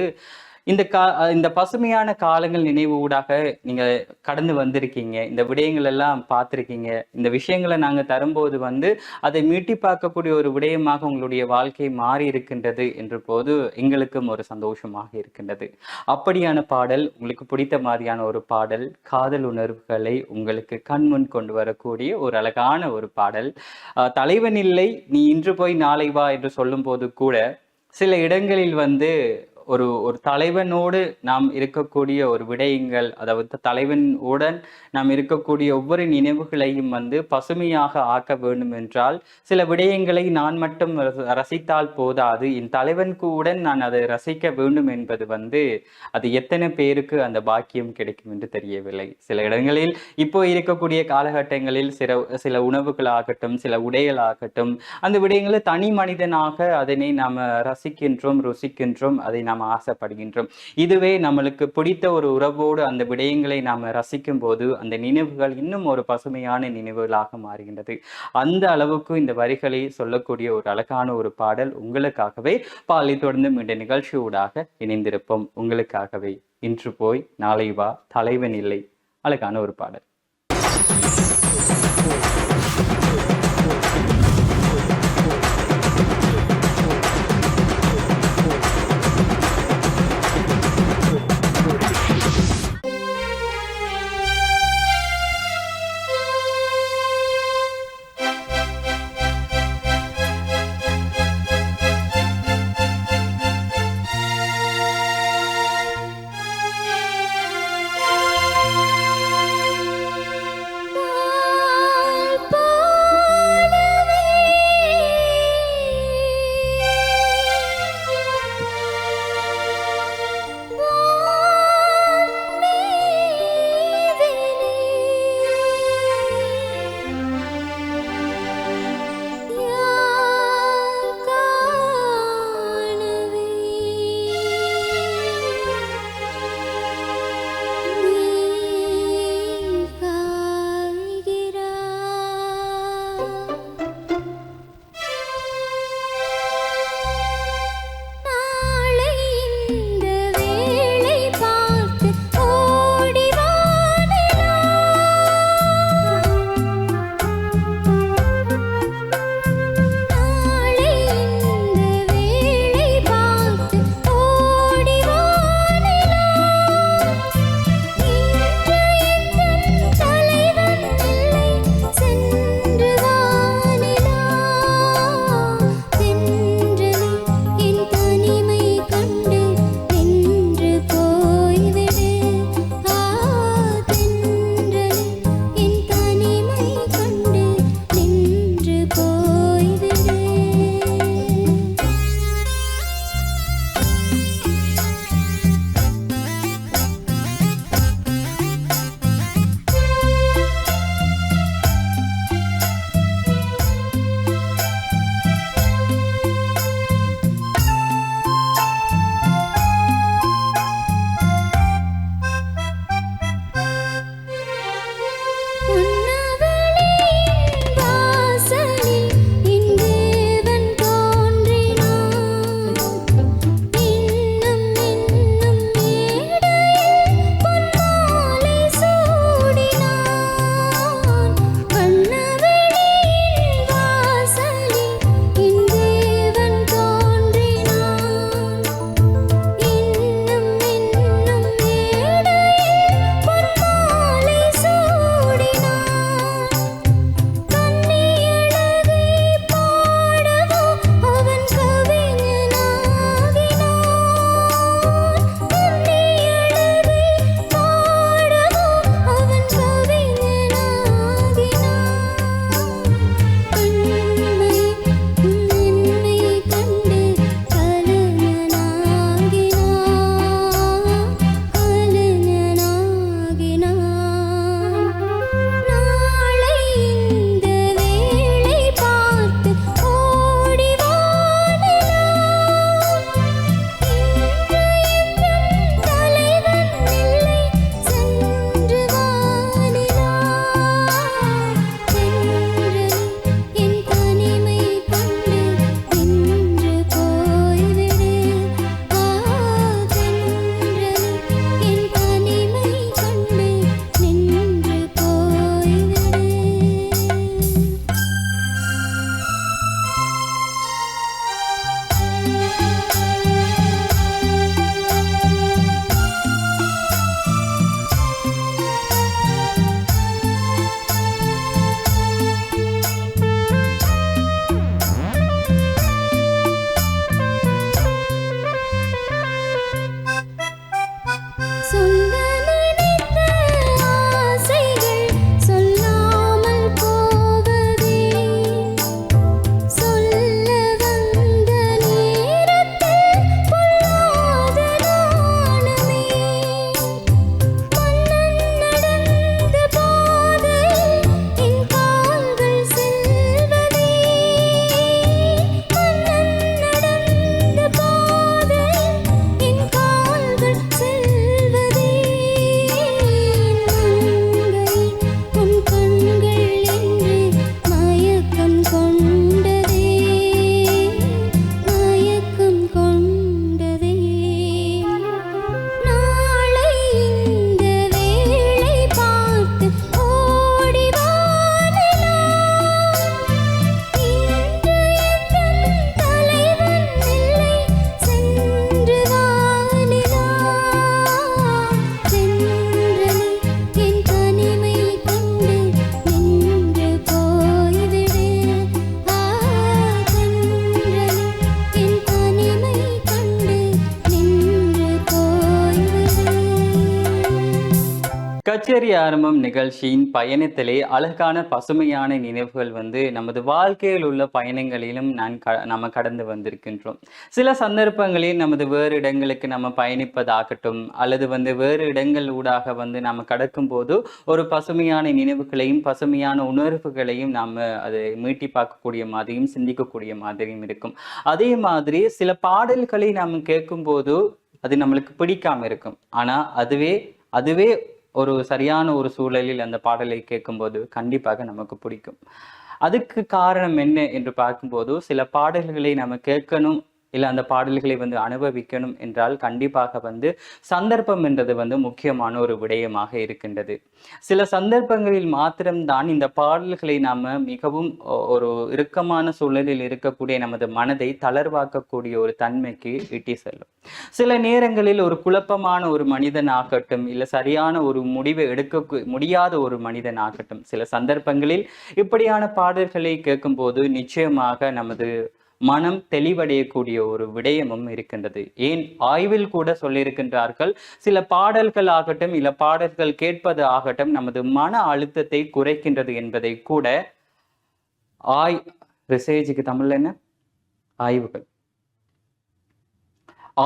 இந்த பசுமையான காலங்கள் நினைவு ஊடாக நீங்க கடந்து வந்திருக்கீங்க, இந்த விடயங்கள் எல்லாம் பார்த்துருக்கீங்க. இந்த விஷயங்களை நாங்க தரும்போது அதை மீட்டி பார்க்கக்கூடிய ஒரு விடயமாக உங்களுடைய வாழ்க்கை மாறி இருக்கின்றது என்ற போது எங்களுக்கும் ஒரு சந்தோஷமாக இருக்கின்றது. அப்படியான பாடல், உங்களுக்கு பிடித்த மாதிரியான ஒரு பாடல், காதல் உணர்வுகளை உங்களுக்கு கண்முன் கொண்டு வரக்கூடிய ஒரு அழகான ஒரு பாடல். தலைவன் இல்லை, நீ இன்று போய் நாளை வா என்று சொல்லும் போது கூட சில இடங்களில் ஒரு தலைவனோடு நாம் இருக்கக்கூடிய ஒரு விடயங்கள், அதாவது தலைவனுடன் நாம் இருக்கக்கூடிய ஒவ்வொரு நினைவுகளையும் பசுமையாக ஆக்க வேண்டும் என்றால் சில விடயங்களை நான் மட்டும் ரசித்தால் போதாது, என் தலைவனுடன் நான் அதை ரசிக்க வேண்டும் என்பது அது எத்தனை பேருக்கு அந்த பாக்கியம் கிடைக்கும் என்று தெரியவில்லை. சில இடங்களில் இப்போ இருக்கக்கூடிய காலகட்டங்களில் சில உணவுகளாகட்டும், சில உடைகளாகட்டும், அந்த விடயங்களை தனி மனிதனாக அதனை நாம் ரசிக்கின்றோம், ருசிக்கின்றோம், அதை நாம் ஆசைப்படுகின்றோம். இதுவே நம்மளுக்கு பிடித்த ஒரு உறவோடு அந்த விடயங்களை நாம் ரசிக்கும் போது அந்த நினைவுகள் இன்னும் ஒரு பசுமையான நினைவுகளாக மாறுகின்றது. அந்த அளவுக்கு இந்த வரிகளை சொல்லக்கூடிய ஒரு அழகான ஒரு பாடல் உங்களுக்காகவே. பாலை தொடர்ந்து இந்த நிகழ்ச்சியூடாக இணைந்திருப்போம். உங்களுக்காகவே இன்று போய் நாளை வா, தலைவன் இல்லை, அழகான ஒரு பாடல். நாளை கச்சேரி ஆரம்பம் நிகழ்ச்சியின் பயணத்திலே அழகான பசுமையான நினைவுகள் வந்து நமது வாழ்க்கையில் உள்ள பயணங்களிலும் நம்ம கடந்து வந்திருக்கின்றோம். சில சந்தர்ப்பங்களில் நமது வேறு இடங்களுக்கு நம்ம பயணிப்பதாகட்டும் அல்லது வந்து வேறு இடங்கள் ஊடாக வந்து நம்ம கடக்கும் போது ஒரு பசுமையான நினைவுகளையும் பசுமையான உணர்வுகளையும் நாம அதை மீட்டி பார்க்கக்கூடிய மாதிரியும் சிந்திக்கக்கூடிய மாதிரியும் இருக்கும். அதே மாதிரி சில பாடல்களை நாம் கேட்கும் போது அது நம்மளுக்கு பிடிக்காம இருக்கும். ஆனா அதுவே ஒரு சரியான ஒரு சூழலில் அந்த பாடலை கேட்கும்போது கண்டிப்பாக நமக்கு பிடிக்கும். அதுக்கு காரணம் என்ன என்று பார்க்கும்போது சில பாடல்களை நம்ம கேட்கணும் இல்லை அந்த பாடல்களை வந்து அனுபவிக்கணும் என்றால் கண்டிப்பாக வந்து சந்தர்ப்பம் என்றது வந்து முக்கியமான ஒரு விடயமாக இருக்கின்றது. சில சந்தர்ப்பங்களில் மாத்திரம்தான் இந்த பாடல்களை நாம மிகவும் ஒரு இறுக்கமான சூழலில் இருக்கக்கூடிய நமது மனதை தளர்வாக்கக்கூடிய ஒரு தன்மைக்கு இட்டி செல்லும். சில நேரங்களில் ஒரு குழப்பமான ஒரு மனிதன் ஆகட்டும் இல்லை சரியான ஒரு முடிவை எடுக்க முடியாத ஒரு மனிதன் ஆகட்டும் சில சந்தர்ப்பங்களில் இப்படியான பாடல்களை கேட்கும் போது நிச்சயமாக நமது மனம் தெளிவடையக்கூடிய ஒரு விடயமும் இருக்கின்றது. ஏன் ஆய்வில் கூட சொல்லியிருக்கின்றார்கள், சில பாடல்கள் ஆகட்டும் இல்ல பாடல்கள் கேட்பது ஆகட்டும் நமது மன அழுத்தத்தை குறைக்கின்றது என்பதை கூட ரிசர்ச்சுக்கு தமிழ்ல என்ன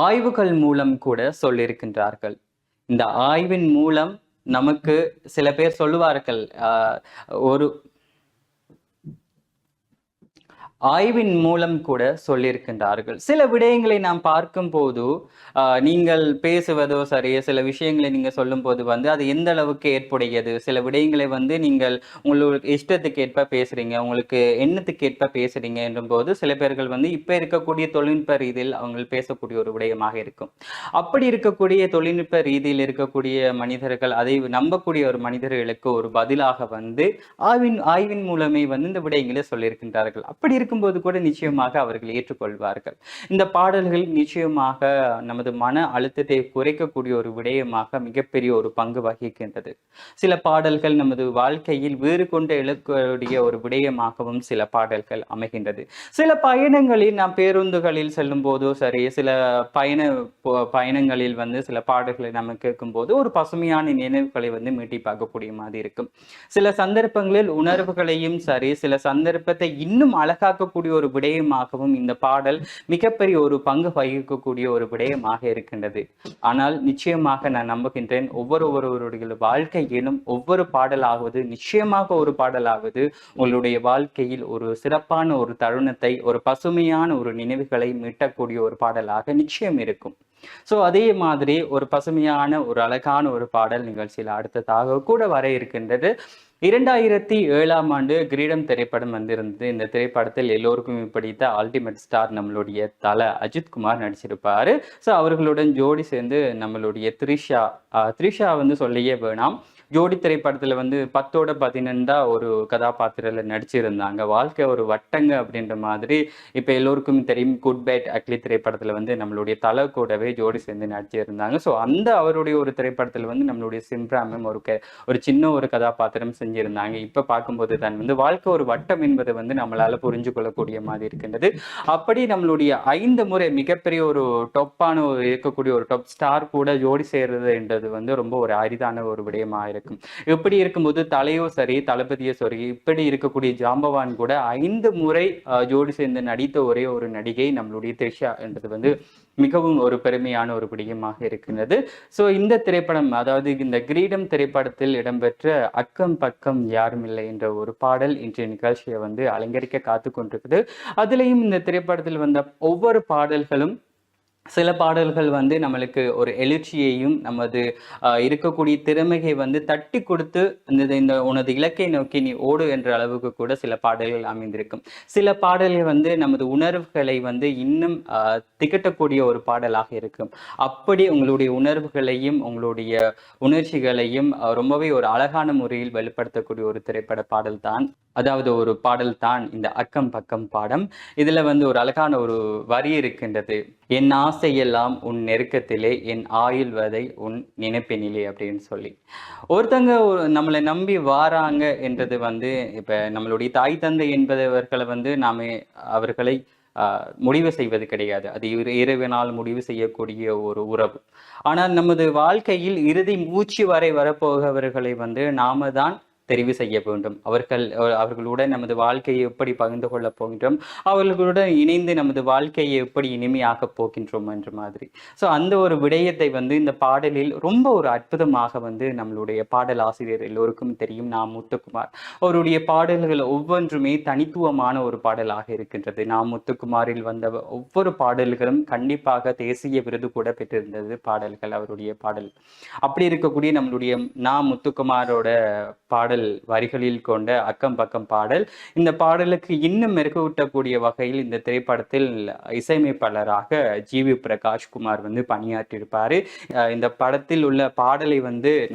ஆய்வுகள் மூலம் கூட சொல்லியிருக்கின்றார்கள். இந்த ஆய்வின் மூலம் நமக்கு சில பேர் சொல்லுவார்கள், ஒரு ஆய்வின் மூலம் கூட சொல்லியிருக்கின்றார்கள். சில விடயங்களை நாம் பார்க்கும் போது நீங்கள் பேசுவதோ சரி சில விஷயங்களை நீங்க சொல்லும் போது வந்து அது எந்த அளவுக்கு ஏற்புடையது, சில விடயங்களை வந்து நீங்கள் உங்களுக்கு இஷ்டத்துக்கு ஏற்ப பேசுறீங்க, உங்களுக்கு எண்ணத்துக்கு ஏற்ப பேசுறீங்க என்றும் போது சில பேர்கள் வந்து இப்ப இருக்கக்கூடிய தொழில்நுட்ப ரீதியில் அவங்க பேசக்கூடிய ஒரு விடயமாக இருக்கும். அப்படி இருக்கக்கூடிய தொழில்நுட்ப ரீதியில் இருக்கக்கூடிய மனிதர்கள் அதை நம்பக்கூடிய ஒரு மனிதர்களுக்கு ஒரு பதிலாக வந்து ஆய்வின் மூலமே வந்து இந்த விடயங்களை சொல்லியிருக்கின்றார்கள். அப்படி இருக்கும்போது கூட நிச்சயமாக அவர்கள் ஏற்றுக்கொள்வார்கள். இந்த பாடல்கள் நிச்சயமாக நமது மன அழுத்தத்தை குறைக்கக்கூடிய ஒரு விடயமாக மிகப்பெரிய ஒரு பங்கு வகிக்கின்றது. சில பாடல்கள் நமது வாழ்க்கையில் வேறு கொண்டு எழுக்கக்கூடிய ஒரு விடயமாகவும் சில பாடல்கள் அமைகின்றது. சில பயணங்களில் நாம் பேருந்துகளில் செல்லும் போதோ சரி சில பயணங்களில் வந்து சில பாடல்களை நம்ம கேட்கும் போது ஒரு பசுமையான நினைவுகளை வந்து மீட்டி பார்க்கக்கூடிய மாதிரி இருக்கும். சில சந்தர்ப்பங்களில் உணர்வுகளையும் சரி சில சந்தர்ப்பத்தை இன்னும் அழகாக்கக்கூடிய ஒரு விடயமாகவும் இந்த பாடல் மிகப்பெரிய ஒரு பங்கு வகிக்கக்கூடிய ஒரு விடயமாக இருக்கின்றது. ஆனால் நிச்சயமாக நான் நம்புகின்றேன் ஒவ்வொருவருடைய வாழ்க்கையிலும் ஒவ்வொரு பாடலாவது நிச்சயமாக ஒரு பாடலாவது உங்களுடைய வாழ்க்கையில் ஒரு சிறப்பான ஒரு தருணத்தை ஒரு பசுமையான ஒரு நினைவுகளை மீட்டக்கூடிய ஒரு பாடலாக நிச்சயம் இருக்கும். அதே மாதிரி ஒரு பசுமையான ஒரு அழகான ஒரு பாடல் நிகழ்ச்சியில் அடுத்ததாக கூட வர இருக்கின்றது. 2007 கிரீடம் திரைப்படம் வந்திருந்தது. இந்த திரைப்படத்தில் எல்லோருக்கும் பிடித்த அல்டிமேட் ஸ்டார் நம்மளுடைய தல அஜித்குமார் நடிச்சிருப்பாரு. அவர்களுடன் ஜோடி சேர்ந்து நம்மளுடைய த்ரிஷா வந்து சொல்லியே வேணாம். ஜோடி திரைப்படத்துல வந்து 10/11 ஒரு கதாபாத்திரத்தில் நடிச்சிருந்தாங்க. வாழ்க்கை ஒரு வட்டங்க அப்படின்ற மாதிரி இப்ப எல்லோருக்கும் தெரியும். குட் பேட் அக்லி திரைப்படத்துல வந்து நம்மளுடைய தலை கூடவே ஜோடி சேர்ந்து நடிச்சிருந்தாங்க. அந்த அவருடைய ஒரு திரைப்படத்துல வந்து நம்மளுடைய சிம்ராமும் ஒரு சின்ன ஒரு கதாபாத்திரம் செஞ்சிருந்தாங்க. இப்ப பார்க்கும்போது தான் வந்து வாழ்க்கை ஒரு வட்டம் என்பதை வந்து நம்மளால புரிஞ்சு கொள்ளக்கூடிய மாதிரி இருக்கின்றது. அப்படி நம்மளுடைய 5 முறை மிகப்பெரிய ஒரு டொப்பான இருக்கக்கூடிய ஒரு டாப் ஸ்டார் கூட ஜோடி சேர்றது என்றது வந்து ரொம்ப ஒரு அரிதான ஒரு விடயமா இருக்கும். இப்படி இருக்கும்போது தலையோ சரி தளபதியோ சரி இப்படி இருக்கக்கூடிய ஜாம்பவான் கூட 5 முறை ஜோடி சேர்ந்து நடித்த ஒரே ஒரு நடிகை நம்மளுடைய த்ரிஷா என்றது வந்து மிகவும் ஒரு பெருமையான ஒரு விடயமாக இருக்கின்றது. இந்த திரைப்படம் அதாவது இந்த கிரீடம் திரைப்படத்தில் இடம்பெற்ற அக்கம் பக்கம் யாரும் இல்லை என்ற ஒரு பாடல் இன்றைய நிகழ்ச்சியை வந்து அலங்கரிக்க காத்து கொண்டிருக்குது. அதுலேயும் இந்த திரைப்படத்தில் வந்த ஒவ்வொரு பாடல்களும் சில பாடல்கள் வந்து நம்மளுக்கு ஒரு எழுச்சியையும் நமது இருக்கக்கூடிய திறமையை வந்து தட்டி கொடுத்து இந்த உனது இலக்கை நோக்கி நீ ஓடு என்ற அளவுக்கு கூட சில பாடல்கள் அமைந்திருக்கும். சில பாடல்கள் வந்து நமது உணர்வுகளை வந்து இன்னும் திகட்டக்கூடிய ஒரு பாடலாக இருக்கும். அப்படி உங்களுடைய உணர்வுகளையும் உங்களுடைய உணர்ச்சிகளையும் ரொம்பவே ஒரு அழகான முறையில் வெளிப்படுத்தக்கூடிய ஒரு திரைப்பட பாடல் தான் அதாவது ஒரு பாடல் தான் இந்த அக்கம் பக்கம் பாடம். இதுல வந்து ஒரு அழகான ஒரு வரி இருக்கின்றது. என் ஆசையெல்லாம் உன் நெருக்கத்திலே என் ஆயுள்வதை உன் நினைப்பினிலே அப்படின்னு சொல்லி ஒருத்தங்க நம்மளை நம்பி வாராங்க என்றது வந்து இப்ப நம்மளுடைய தாய் தந்தை என்பவர்களை வந்து நாம அவர்களை முடிவு செய்வது கிடையாது. அது இறைவனால் முடிவு செய்யக்கூடிய ஒரு உறவு. ஆனால் நமது வாழ்க்கையில் இறுதி மூச்சு வரை வரப்போகிறவர்களை நாம தான் தெரிவு செய்ய வேண்டும். அவர்களுடன் நமது வாழ்க்கையை எப்படி பகிர்ந்து கொள்ளப் போகின்றோம், அவர்களுடன் இணைந்து நமது வாழ்க்கையை எப்படி இனிமையாகப் போகின்றோம் என்ற மாதிரி. ஸோ அந்த ஒரு விடயத்தை இந்த பாடலில் ரொம்ப ஒரு அற்புதமாக நம்மளுடைய பாடல் ஆசிரியர் எல்லோருக்கும் தெரியும், நாம் முத்துக்குமார். அவருடைய பாடல்கள் ஒவ்வொன்றுமே தனித்துவமான ஒரு பாடலாக இருக்கின்றது. நாம் முத்துக்குமாரில் வந்த ஒவ்வொரு பாடல்களும் கண்டிப்பாக தேசிய விருது கூட பெற்றிருந்தது பாடல்கள், அவருடைய பாடல். அப்படி இருக்கக்கூடிய நம்மளுடைய நாம் முத்துக்குமாரோட பாடல் வரிகளில் கொண்ட அக்கம் பக்கம் பாடல், இந்த பாடலுக்கு இன்னும் மெருகூட்டக்கூடிய வகையில் இந்த திரைப்படத்தில் இசையமைப்பாளராக ஜிவி பிரகாஷ் குமார் பணியாற்றியிருப்பாரு. இந்த படத்தில் உள்ள பாடலை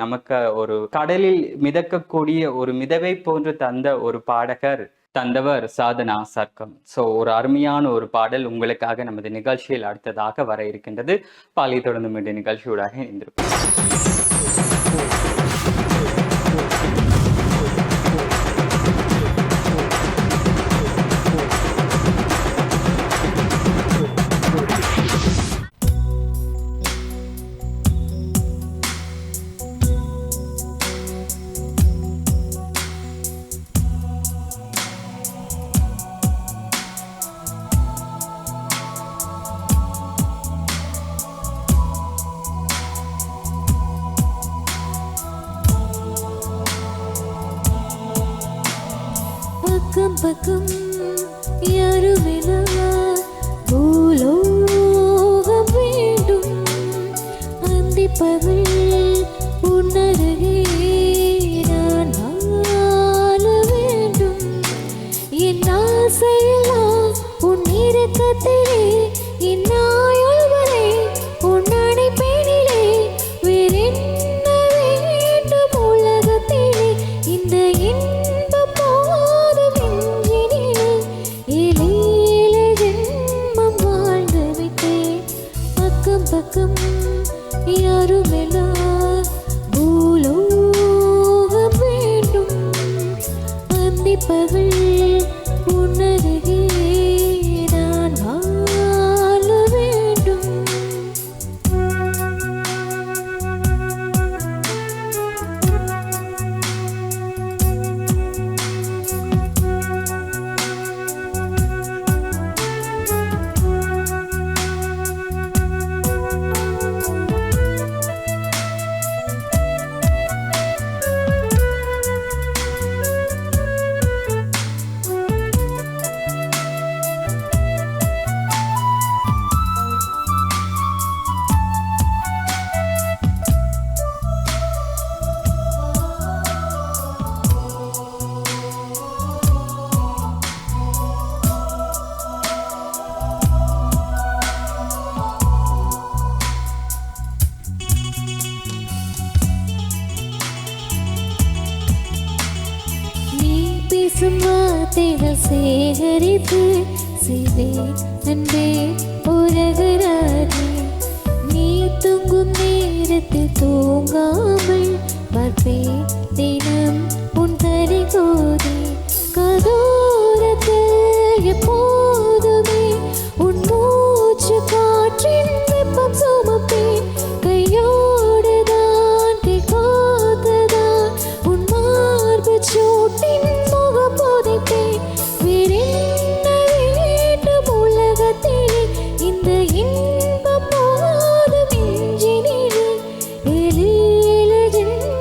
நமக்கு ஒரு கடலில் மிதக்கக்கூடிய ஒரு மிதவை போன்று தந்த ஒரு பாடகர் தந்தவர் சாதனா சர்க்கம். ஸோ ஒரு அருமையான ஒரு பாடல் உங்களுக்காக நமது நிகழ்ச்சியில் அடுத்ததாக வர இருக்கின்றது. பாலை தொடர்ந்து மீண்டும் நிகழ்ச்சியூடாக இணைந்திருக்கும். பக்கம் பக்கம் யாருமில்லா பூலோகம் வேண்டும், அந்திப்பகல் உன்னருகே நான் வாழ வேண்டும். என் ஆசையெல்லாம் உன் இரக்கத்திலே, என் ஆயுள் வரை உன் அணைப்பேனிலே. வேறென்ன வேண்டும் உலகத்திலே, இந்த இன்பம் போதும் என்கினிலே. ஏழேழு ஜென்மம் வாழ்ந்து விட்டேன். பக்கம் பக்கம் யாருமில்லா பூலோகம் வேண்டும், அந்திப்பகல் உன்னருகே நான் வாழ வேண்டும். நீ பேசும் வார்த்தைகள் சேகரித்து செய்வேன் அன்பே உலகராஜே. நீ தூங்கும் நேரத்தில் தூங்காமல் பார்ப்பேன் தினம் உன் தலை கோதி. கதோரத்தில் எப்போதுமே உன் மூச்சு காற்றின் வெப்பம் சுமப்பேன். கையோடு தான் கோத்ததான் உன் மார்பு சூட்டின் முகம் புதைப்பேன். வேறென்ன வேண்டும் உலகத்திலே, இந்த இன்பம் போதும் எஞ்சினிலே. ஏழேழு ஜென்மம்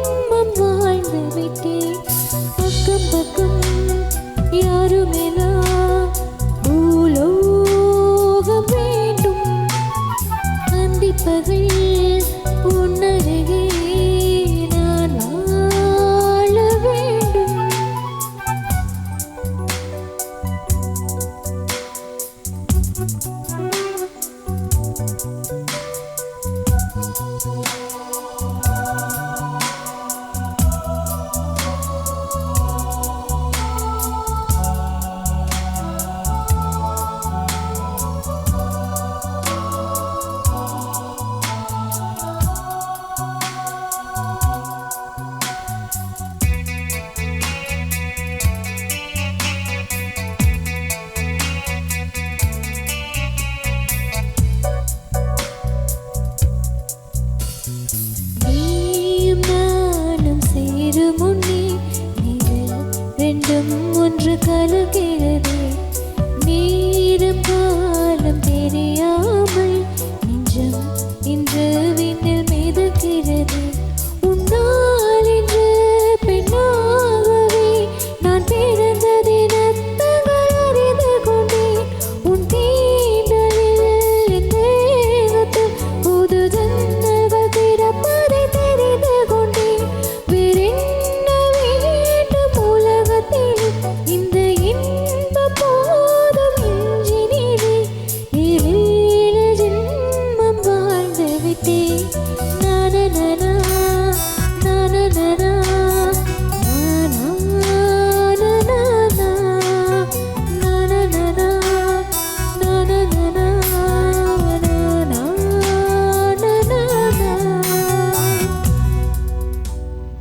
கலக்கிறதே நேரம் காலம் தெரியாமல் நெஞ்சம் இன்று விண்ணில் மிதக்கிறது உன்னால் இன்று பெண்ணாகவே நான் பிறந்ததின் அர்த்தங்கள் அறிந்து கொண்டேன் உன் தீண்டலில் என் தேகத்தில் புது ஜன்னல்கள் திறப்பதை தெரிந்து கொண்டேன் வேறென்ன வேண்டும் உலகத்தில் இந்த இன்ப போதும் இன்றினிலே ஏழேழு ஜென்மம் வாழ்ந்து விட்டேன் நானனனா நானனனா நானனனா நானனனா நானனனா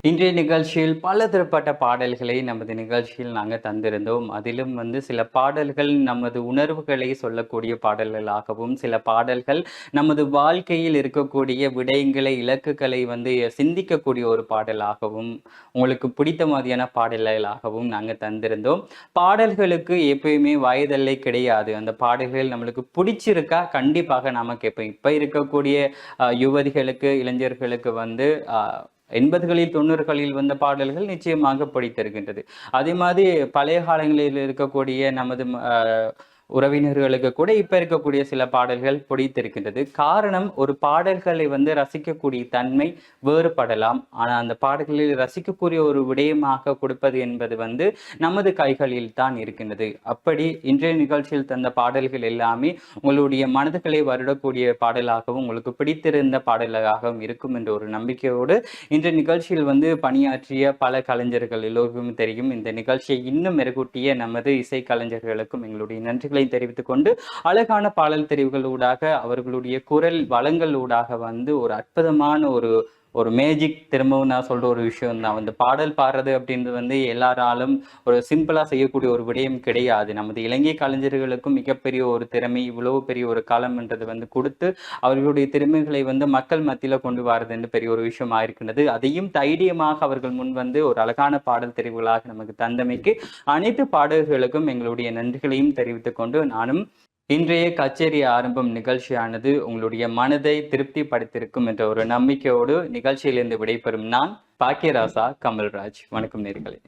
இன்றைய நிகழ்ச்சியில் பல தரப்பட்ட பாடல்களை நமது நிகழ்ச்சியில் நாங்கள் தந்திருந்தோம். அதிலும் சில பாடல்கள் நமது உணர்வுகளை சொல்லக்கூடிய பாடல்களாகவும், சில பாடல்கள் நமது வாழ்க்கையில் இருக்கக்கூடிய விடயங்களை இலக்குகளை சிந்திக்கக்கூடிய ஒரு பாடலாகவும், உங்களுக்கு பிடித்த மாதிரியான பாடல்களாகவும் நாங்கள் தந்திருந்தோம். பாடல்களுக்கு எப்பயுமே வயதெல்லை கிடையாது. அந்த பாடல்கள் நம்மளுக்கு பிடிச்சிருக்கா கண்டிப்பாக நாம கேட்போம். இப்போ இருக்கக்கூடிய யுவதிகளுக்கு இளைஞர்களுக்கு 80களில் 90களில் வந்த பாடல்கள் நிச்சயமாக பிடித்திருக்கின்றது. அதே மாதிரி பழைய காலங்களில் இருக்கக்கூடிய நமது உறவினர்களுக்கு கூட இப்ப இருக்கக்கூடிய சில பாடல்கள் பிடித்திருக்கின்றது. காரணம், ஒரு பாடல்களை ரசிக்கக்கூடிய தன்மை வேறுபடலாம். ஆனா அந்த பாடல்களில் ரசிக்கக்கூடிய ஒரு விடயமாக கொடுப்பது என்பது நமது கைகளில் தான் இருக்கின்றது. அப்படி இன்றைய நிகழ்ச்சியில் தந்த பாடல்கள் எல்லாமே உங்களுடைய மனதுகளை வருடக்கூடிய பாடலாகவும் உங்களுக்கு பிடித்திருந்த பாடலாகவும் இருக்கும் என்ற ஒரு நம்பிக்கையோடு இன்றைய நிகழ்ச்சியில் பணியாற்றிய பல கலைஞர்கள் எல்லோருக்கும் தெரியும். இந்த நிகழ்ச்சியை இன்னும் மெருகூட்டிய நமது இசை கலைஞர்களுக்கும் எங்களுடைய நன்றிகளை தெரிவித்துக் கொண்டு, அழகான பாடல் தெரிவுகளூடாக அவர்களுடைய குரல் வளங்களூடாக ஒரு அற்புதமான ஒரு மேஜிக், திரும்பவும் நான் சொல்ற ஒரு விஷயம் தான். பாடல் பாடுறது அப்படின்றது எல்லாராலும் ஒரு சிம்பிளா செய்யக்கூடிய ஒரு விடயம் கிடையாது. நமது இலங்கை கலைஞர்களுக்கும் மிகப்பெரிய ஒரு திறமை, இவ்வளவு பெரிய ஒரு காலம்ன்றது கொடுத்து அவர்களுடைய திறமைகளை மக்கள் மத்தியில கொண்டு வரது பெரிய ஒரு விஷயமா இருக்கின்றது. அதையும் தைரியமாக அவர்கள் முன் ஒரு அழகான பாடல் தெரிவுகளாக நமக்கு தந்தமைக்கு அனைத்து பாடல்களுக்கும் எங்களுடைய நன்றிகளையும் தெரிவித்துக் கொண்டு, நானும் இன்றைய கச்சேரி ஆரம்பம் நிகழ்ச்சியானது உங்களுடைய மனதை திருப்தி படுத்திருக்கும் என்ற ஒரு நம்பிக்கையோடு நிகழ்ச்சியிலிருந்து விடைபெறும் நான் பாக்கியராசா கமல்ராஜ். வணக்கம் நேயர்களே.